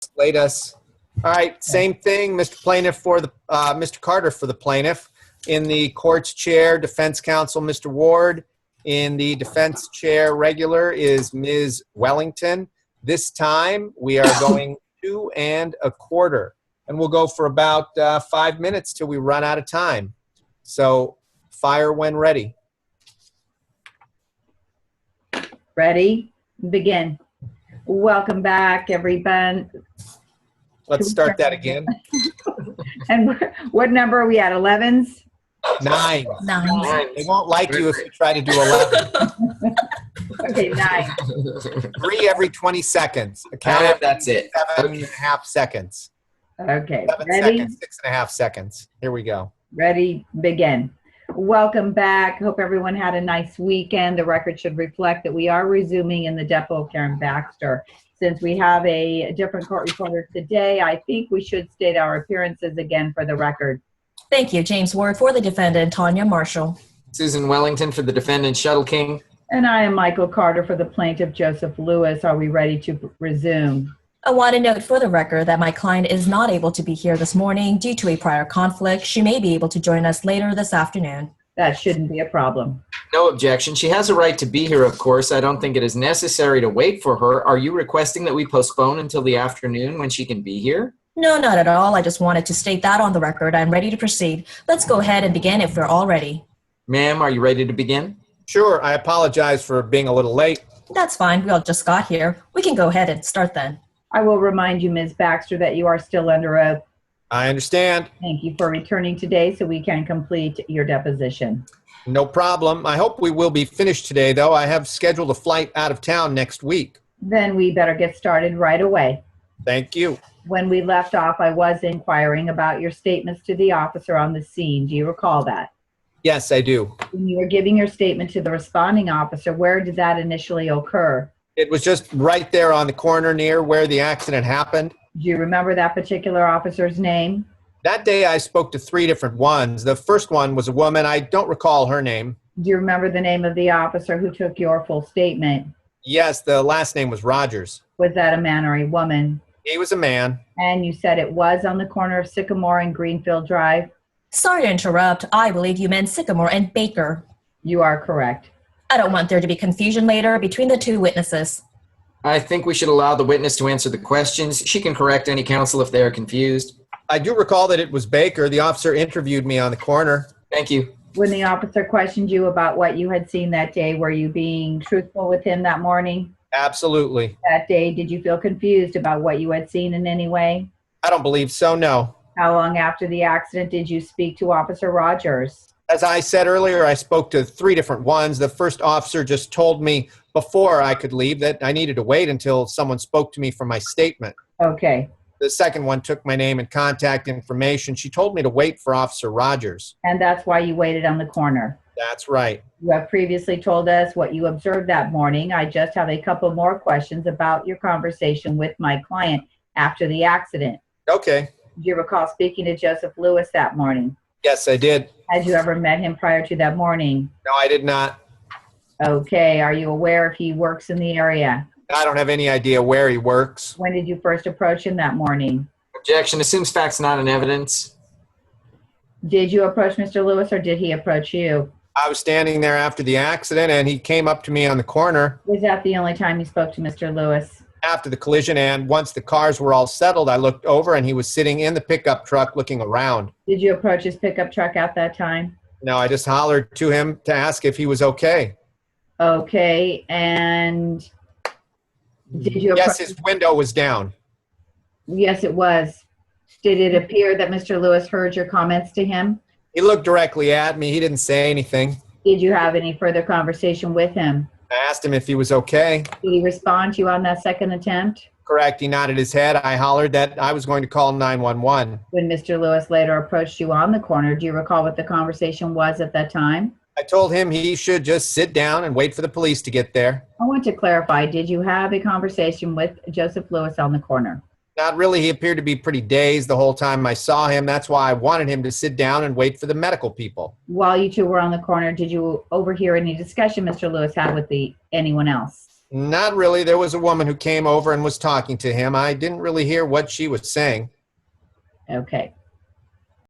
Slate us. All right, same thing, Mr. Plaintiff for the Mr. Carter for the plaintiff. In the court's chair, defense counsel, Mr. Ward. In the defense chair, regular is Ms. Wellington. This time we are going 2 1/4, and we'll go for about 5 minutes till we run out of time. So, fire when ready. Ready? Begin. Welcome back, everyone. Let's start that again. And what number are we at? 11s? 9. 9. They won't like you if you try to do 11. Okay, 9. 3 every 20 seconds. That's it. 7.5 seconds. Okay, 7 ready? seconds, 6.5 seconds. Here we go. Ready? Begin. Welcome back. Hope everyone had a nice weekend. The record should reflect that we are resuming in the Depo of Karen Baxter. Since we have a different court reporter today, I think we should state our appearances again for the record. Thank you. James Ward for the defendant, Tanya Marshall. Susan Wellington for the defendant, Shuttle King. And I am Michael Carter for the plaintiff, Joseph Lewis. Are we ready to resume? I want to note for the record that my client is not able to be here this morning due to a prior conflict. She may be able to join us later this afternoon. That shouldn't be a problem. No objection. She has a right to be here, of course. I don't think it is necessary to wait for her. Are you requesting that we postpone until the afternoon when she can be here? No, not at all. I just wanted to state that on the record. I'm ready to proceed. Let's go ahead and begin if we're all ready. Ma'am, are you ready to begin? Sure, I apologize for being a little late. That's fine. We all just got here. We can go ahead and start then. I will remind you, Ms. Baxter, that you are still under oath. I understand. Thank you for returning today so we can complete your deposition. No problem. I hope we will be finished today, though. I have scheduled a flight out of town next week. Then we better get started right away. Thank you. When we left off, I was inquiring about your statements to the officer on the scene. Do you recall that? Yes, I do. When you were giving your statement to the responding officer, where did that initially occur? It was just right there on the corner near where the accident happened. Do you remember that particular officer's name? That day I spoke to 3 different ones. The first one was a woman. I don't recall her name. Do you remember the name of the officer who took your full statement? Yes, the last name was Rogers. Was that a man or a woman? He was a man. And you said it was on the corner of Sycamore and Greenfield Drive? Sorry to interrupt. I believe you meant Sycamore and Baker. You are correct. I don't want there to be confusion later between the 2 witnesses. I think we should allow the witness to answer the questions. She can correct any counsel if they are confused. I do recall that it was Baker. The officer interviewed me on the corner. Thank you. When the officer questioned you about what you had seen that day, were you being truthful with him that morning? Absolutely. That day, did you feel confused about what you had seen in any way? I don't believe so, no. How long after the accident did you speak to Officer Rogers? As I said earlier, I spoke to 3 different ones. The first officer just told me before I could leave that I needed to wait until someone spoke to me for my statement. Okay. The second one took my name and contact information. She told me to wait for Officer Rogers. And that's why you waited on the corner. That's right. You have previously told us what you observed that morning. I just have a couple more questions about your conversation with my client after the accident. Okay. Do you recall speaking to Joseph Lewis that morning? Yes, I did. Had you ever met him prior to that morning? No, I did not. Okay. Are you aware if he works in the area? I don't have any idea where he works. When did you first approach him that morning? Objection. Assumes facts not in evidence. Did you approach Mr. Lewis or did he approach you? I was standing there after the accident, and he came up to me on the corner Was that the only time you spoke to Mr. Lewis? after the collision, and once the cars were all settled, I looked over, and he was sitting in the pickup truck looking around. Did you approach his pickup truck at that time? No, I just hollered to him to ask if he was okay. Okay. And did you approach? Yes, his window was down. Yes, it was. Did it appear that Mr. Lewis heard your comments to him? He looked directly at me. He didn't say anything. Did you have any further conversation with him? I asked him if he was okay. Did he respond to you on that second attempt? Correct. He nodded his head. I hollered that I was going to call 911. When Mr. Lewis later approached you on the corner, do you recall what the conversation was at that time? I told him he should just sit down and wait for the police to get there. I want to clarify, did you have a conversation with Joseph Lewis on the corner? Not really. He appeared to be pretty dazed the whole time I saw him. That's why I wanted him to sit down and wait for the medical people. While you two were on the corner, did you overhear any discussion Mr. Lewis had with anyone else? Not really. There was a woman who came over and was talking to him. I didn't really hear what she was saying. Okay.